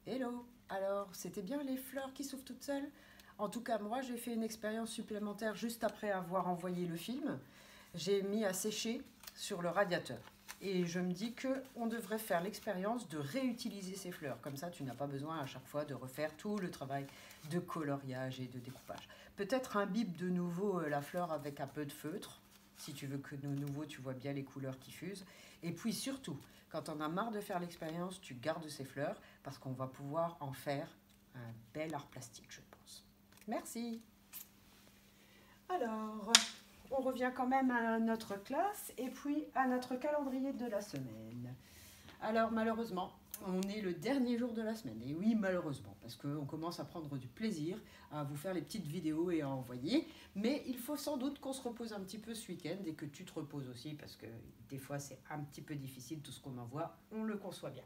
Hello! Alors, c'était bien les fleurs qui s'ouvrent toutes seules? En tout cas, moi, j'ai fait une expérience supplémentaire juste après avoir envoyé le film. J'ai mis à sécher sur le radiateur. Et je me dis qu'on devrait faire l'expérience de réutiliser ces fleurs. Comme ça, tu n'as pas besoin à chaque fois de refaire tout le travail de coloriage et de découpage. Peut-être imbibe de nouveau la fleur avec un peu de feutre, si tu veux que de nouveau tu vois bien les couleurs qui fusent. Et puis surtout, quand on a marre de faire l'expérience, tu gardes ces fleurs parce qu'on va pouvoir en faire un bel art plastique, je pense. Merci. Alors, on revient quand même à notre classe et puis à notre calendrier de la semaine. Alors malheureusement, on est le dernier jour de la semaine. Et oui, malheureusement, parce qu'on commence à prendre du plaisir à vous faire les petites vidéos et à envoyer. Mais il faut sans doute qu'on se repose un petit peu ce week-end et que tu te reposes aussi, parce que des fois c'est un petit peu difficile tout ce qu'on envoie, on le conçoit bien.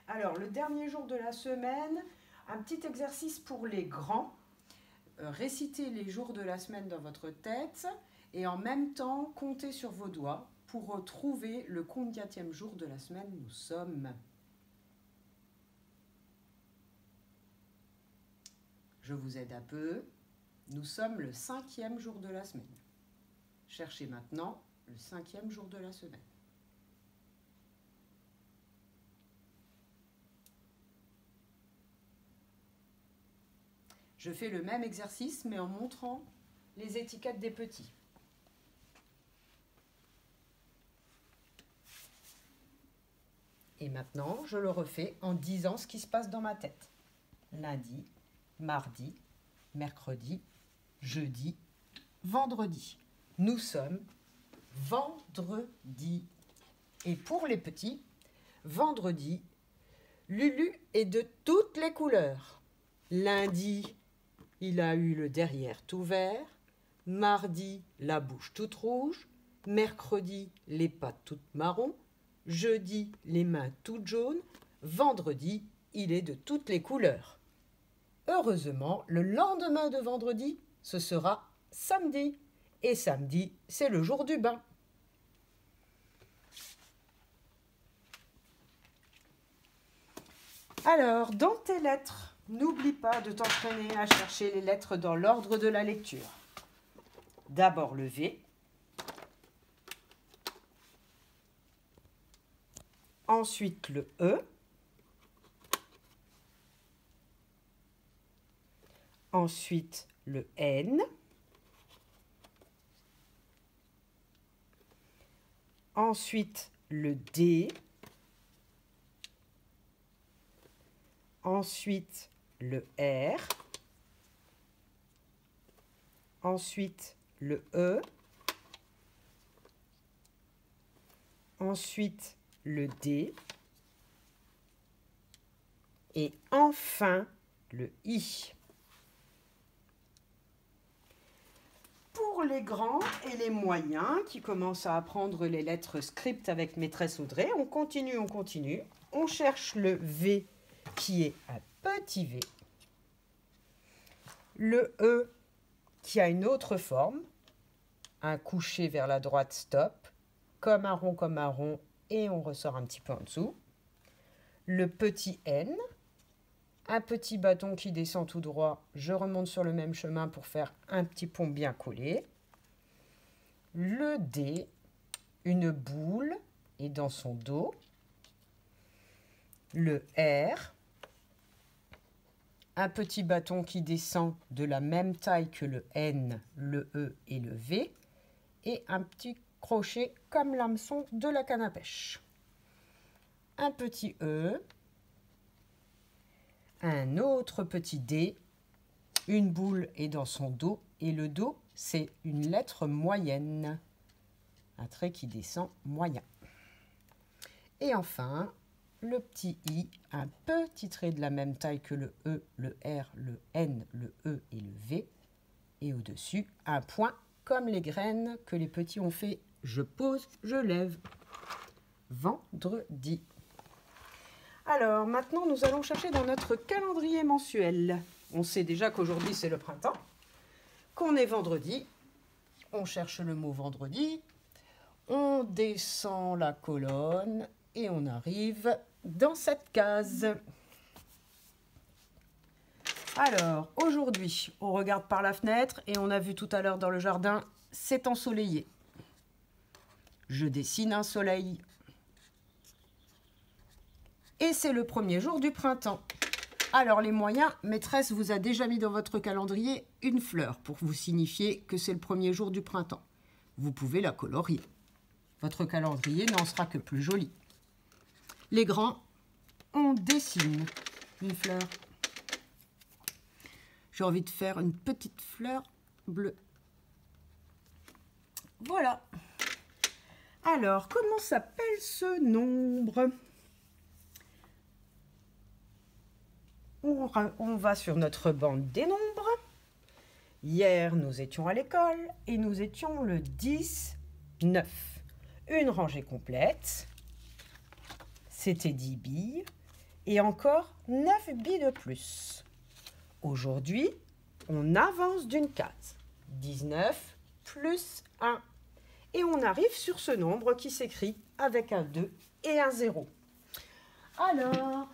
Alors, le dernier jour de la semaine, un petit exercice pour les grands. Récitez les jours de la semaine dans votre tête et en même temps, comptez sur vos doigts pour retrouver le combienième jour de la semaine nous sommes. Je vous aide un peu. Nous sommes le 5e jour de la semaine. Cherchez maintenant le 5e jour de la semaine. Je fais le même exercice, mais en montrant les étiquettes des petits. Et maintenant, je le refais en disant ce qui se passe dans ma tête. Lundi, mardi, mercredi, jeudi, vendredi. Nous sommes vendredi. Et pour les petits, vendredi, Lulu est de toutes les couleurs. Lundi, il a eu le derrière tout vert. Mardi, la bouche toute rouge. Mercredi, les pattes toutes marron. Jeudi, les mains toutes jaunes. Vendredi, il est de toutes les couleurs. Heureusement, le lendemain de vendredi, ce sera samedi. Et samedi, c'est le jour du bain. Alors, dans tes lettres, n'oublie pas de t'entraîner à chercher les lettres dans l'ordre de la lecture. D'abord le V. Ensuite le E. Ensuite le N. Ensuite le D. Ensuite le R. Ensuite le E. Ensuite le D. Et enfin le I. Pour les grands et les moyens qui commencent à apprendre les lettres script avec maîtresse Audrey, on continue. On cherche le V qui est un petit V. Le E qui a une autre forme, un couché vers la droite stop, comme un rond, et on ressort un petit peu en dessous. Le petit N, un petit bâton qui descend tout droit, je remonte sur le même chemin pour faire un petit pont bien collé. Le D, une boule et dans son dos. Le R, un petit bâton qui descend de la même taille que le N, le E et le V, et un petit crochet comme l'hameçon de la canne à pêche. Un petit E, un autre petit D, une boule est dans son dos, et le dos, c'est une lettre moyenne, un trait qui descend moyen. Et enfin, le petit I, un petit trait de la même taille que le E, le R, le N, le E et le V. Et au-dessus, un point comme les graines que les petits ont fait. Je pose, je lève. Vendredi. Alors, maintenant, nous allons chercher dans notre calendrier mensuel. On sait déjà qu'aujourd'hui, c'est le printemps, qu'on est vendredi. On cherche le mot vendredi. On descend la colonne et on arrive dans cette case. Alors, aujourd'hui, on regarde par la fenêtre et on a vu tout à l'heure dans le jardin, c'est ensoleillé. Je dessine un soleil. Et c'est le premier jour du printemps. Alors les moyens, maîtresse vous a déjà mis dans votre calendrier une fleur pour vous signifier que c'est le premier jour du printemps. Vous pouvez la colorier. Votre calendrier n'en sera que plus joli. Les grands, on dessine une fleur. J'ai envie de faire une petite fleur bleue. Voilà. Alors, comment s'appelle ce nombre ? On va sur notre bande des nombres. Hier, nous étions à l'école et nous étions le 10, 9. Une rangée complète. C'était 10 billes et encore 9 billes de plus. Aujourd'hui, on avance d'une case. 19 plus 1. Et on arrive sur ce nombre qui s'écrit avec un 2 et un 0. Alors,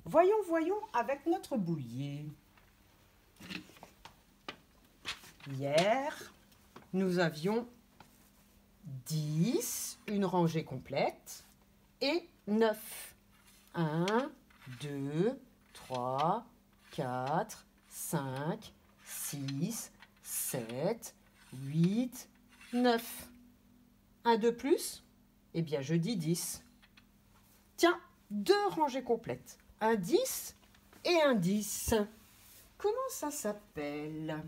voyons avec notre boulier. Hier, nous avions 10, une rangée complète, et 9. 1, 2, 3, 4, 5, 6, 7, 8, 9. Un de plus ? Eh bien, je dis 10. Tiens, 2 rangées complètes. Un 10 et un 10. Comment ça s'appelle ?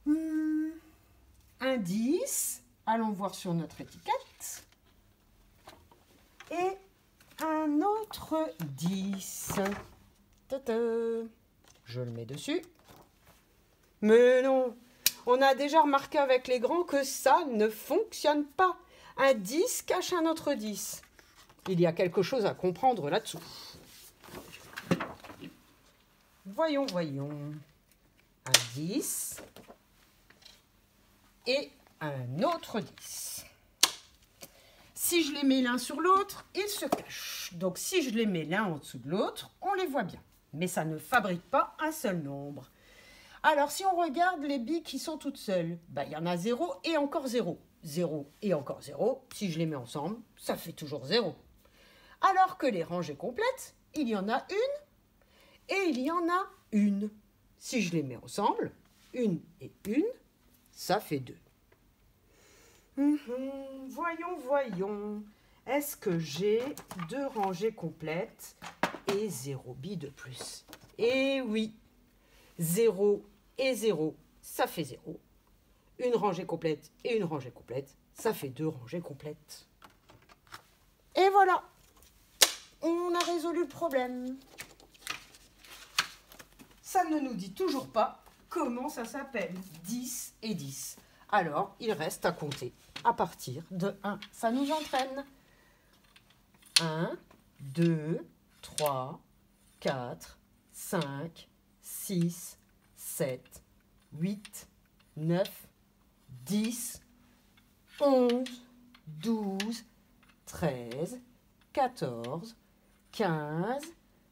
Un 10. Allons voir sur notre étiquette. Et un autre 10. Tata. Je le mets dessus. Mais non, on a déjà remarqué avec les grands que ça ne fonctionne pas. Un 10 cache un autre 10. Il y a quelque chose à comprendre là-dessous. Voyons. Un 10 et un autre 10. Si je les mets l'un sur l'autre, ils se cachent. Donc si je les mets l'un en dessous de l'autre, on les voit bien. Mais ça ne fabrique pas un seul nombre. Alors si on regarde les billes qui sont toutes seules, il y en a 0 et encore 0. 0 et encore 0, si je les mets ensemble, ça fait toujours 0. Alors que les rangées complètes, il y en a une et il y en a une. Si je les mets ensemble, une et une, ça fait 2. Voyons. Est-ce que j'ai 2 rangées complètes et 0 billes de plus? Eh oui, 0 et 0, ça fait 0. Une rangée complète et une rangée complète, ça fait 2 rangées complètes. Et voilà, on a résolu le problème. Ça ne nous dit toujours pas comment ça s'appelle, 10 et 10. Alors, il reste à compter à partir de 1. Ça nous entraîne. 1, 2, 3, 4, 5, 6, 7, 8, 9, 10, 11, 12, 13, 14, 15,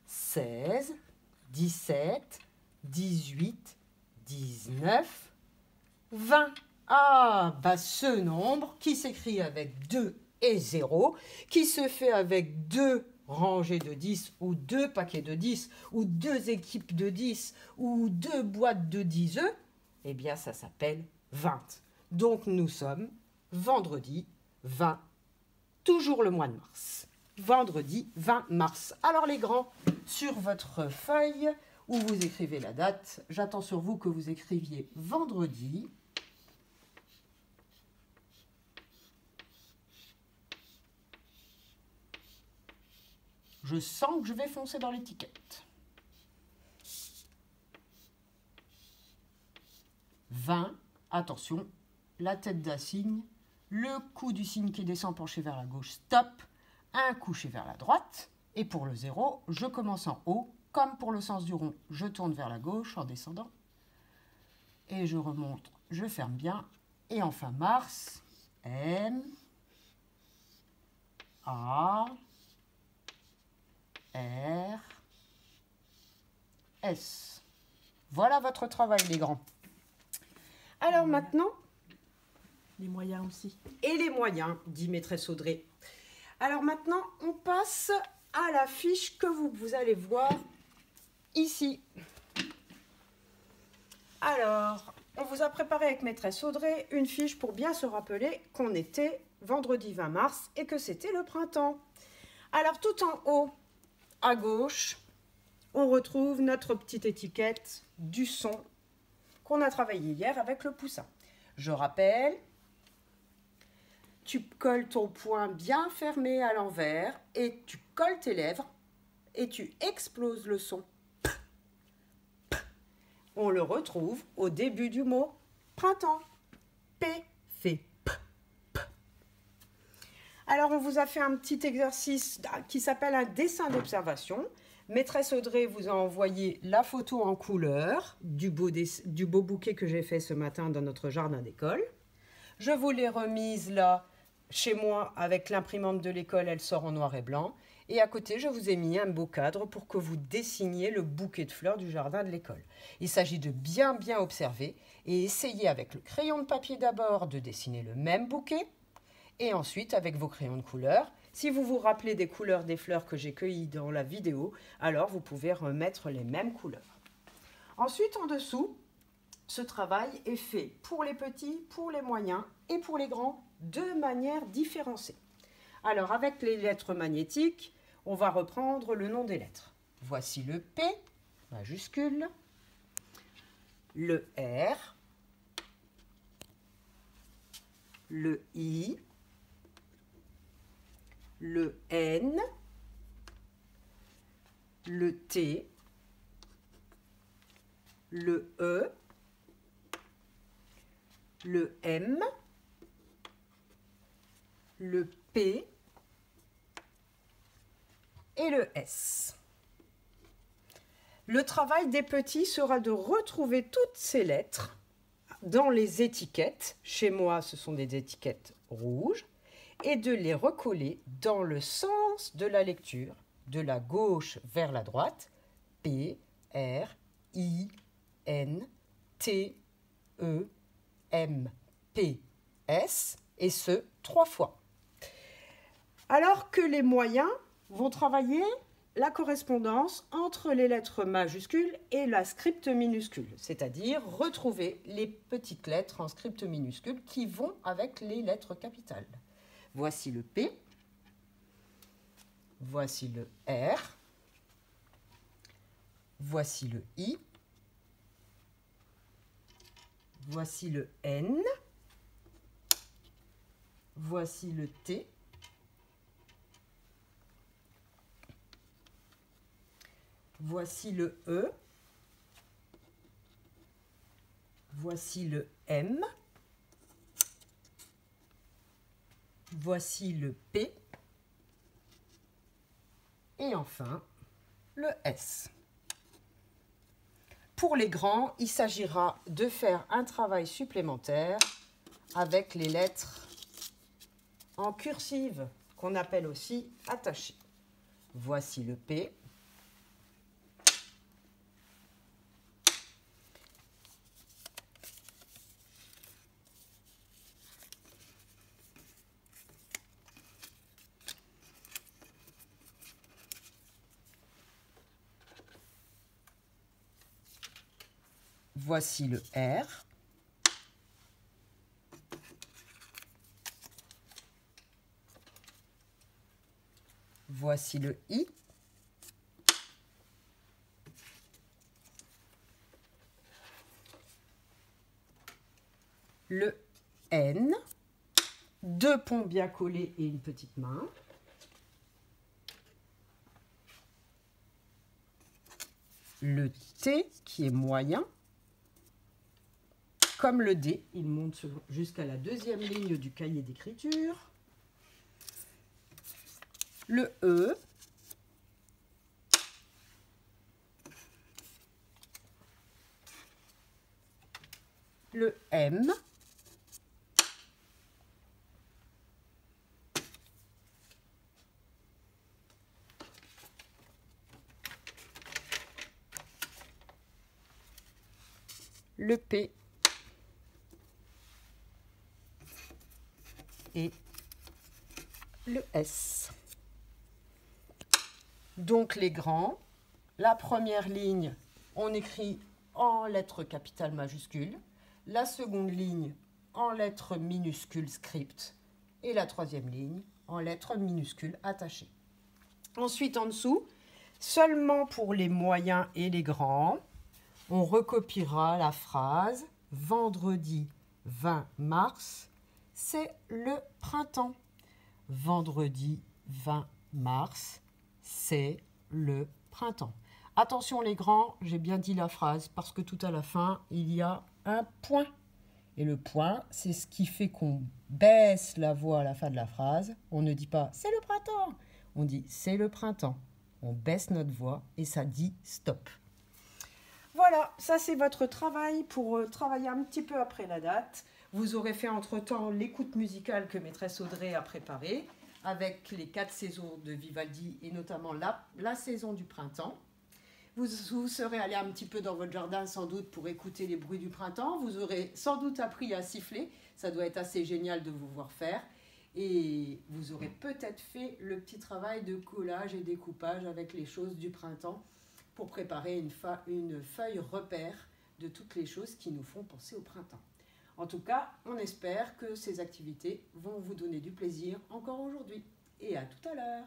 16, 17, 18, 19, 20. Ah, ce nombre qui s'écrit avec 2 et 0, qui se fait avec 2 rangées de 10 ou 2 paquets de 10 ou 2 équipes de 10 ou 2 boîtes de 10 œufs, eh bien ça s'appelle 20. Donc nous sommes vendredi 20, toujours le mois de mars. Vendredi 20 mars. Alors les grands, sur votre feuille où vous écrivez la date, j'attends sur vous que vous écriviez vendredi. Je sens que je vais foncer dans l'étiquette. 20, attention, la tête d'un signe, le coup du signe qui descend penché vers la gauche, stop, un couché vers la droite. Et pour le 0, je commence en haut, comme pour le sens du rond, je tourne vers la gauche en descendant. Et je remonte, je ferme bien. Et enfin mars, M, A, R, S. Voilà votre travail, les grands. Alors maintenant... Les moyens aussi. Et les moyens, dit maîtresse Audrey. Alors maintenant, on passe à la fiche que vous allez voir ici. Alors, on vous a préparé avec maîtresse Audrey une fiche pour bien se rappeler qu'on était vendredi 20 mars et que c'était le printemps. Alors tout en haut, à gauche, on retrouve notre petite étiquette du son qu'on a travaillé hier avec le poussin. Je rappelle, tu colles ton poing bien fermé à l'envers et tu colles tes lèvres et tu exploses le son. On le retrouve au début du mot printemps. P fait P. Alors, on vous a fait un petit exercice qui s'appelle un dessin d'observation. Maîtresse Audrey vous a envoyé la photo en couleur du beau bouquet que j'ai fait ce matin dans notre jardin d'école. Je vous l'ai remise là, chez moi, avec l'imprimante de l'école, elle sort en noir et blanc. Et à côté, je vous ai mis un beau cadre pour que vous dessiniez le bouquet de fleurs du jardin de l'école. Il s'agit de bien observer et essayer avec le crayon de papier d'abord de dessiner le même bouquet et ensuite avec vos crayons de couleur. Si vous vous rappelez des couleurs des fleurs que j'ai cueillies dans la vidéo, alors vous pouvez remettre les mêmes couleurs. Ensuite, en dessous, ce travail est fait pour les petits, pour les moyens et pour les grands de manière différenciée. Alors, avec les lettres magnétiques, on va reprendre le nom des lettres. Voici le P, majuscule, le R, le I, le N, le T, le E, le M, le P et le S. Le travail des petits sera de retrouver toutes ces lettres dans les étiquettes. Chez moi, ce sont des étiquettes rouges. Et de les recoller dans le sens de la lecture, de la gauche vers la droite. P, R, I, N, T, E, M, P, S. Et ce, 3 fois. Alors que les moyens vont travailler la correspondance entre les lettres majuscules et la script minuscule, c'est-à-dire retrouver les petites lettres en script minuscule qui vont avec les lettres capitales. Voici le P, voici le R, voici le I, voici le N, voici le T, voici le E, voici le M, voici le P et enfin le S. Pour les grands, il s'agira de faire un travail supplémentaire avec les lettres en cursive qu'on appelle aussi attachées. Voici le P. Voici le R. Voici le I. Le N. 2 ponts bien collés et une petite main. Le T qui est moyen. Comme le D, il monte jusqu'à la 2e ligne du cahier d'écriture. Le E. Le M. le P et le S. Donc les grands, la première ligne, on écrit en lettres capitales majuscules, la seconde ligne en lettres minuscules script et la troisième ligne en lettres minuscules attachées. Ensuite en dessous, seulement pour les moyens et les grands, on recopiera la phrase « Vendredi 20 mars, c'est le printemps ». Vendredi 20 mars, c'est le printemps. Attention les grands, j'ai bien dit la phrase parce que tout à la fin, il y a un point. Et le point, c'est ce qui fait qu'on baisse la voix à la fin de la phrase. On ne dit pas « c'est le printemps », on dit « c'est le printemps ». On baisse notre voix et ça dit « stop ». Voilà, ça c'est votre travail pour travailler un petit peu après la date. Vous aurez fait entre-temps l'écoute musicale que maîtresse Audrey a préparée avec les 4 saisons de Vivaldi et notamment la saison du printemps. Vous serez allé un petit peu dans votre jardin sans doute pour écouter les bruits du printemps. Vous aurez sans doute appris à siffler. Ça doit être assez génial de vous voir faire. Et vous aurez peut-être fait le petit travail de collage et découpage avec les choses du printemps pour préparer une feuille repère de toutes les choses qui nous font penser au printemps. En tout cas, on espère que ces activités vont vous donner du plaisir encore aujourd'hui. Et à tout à l'heure.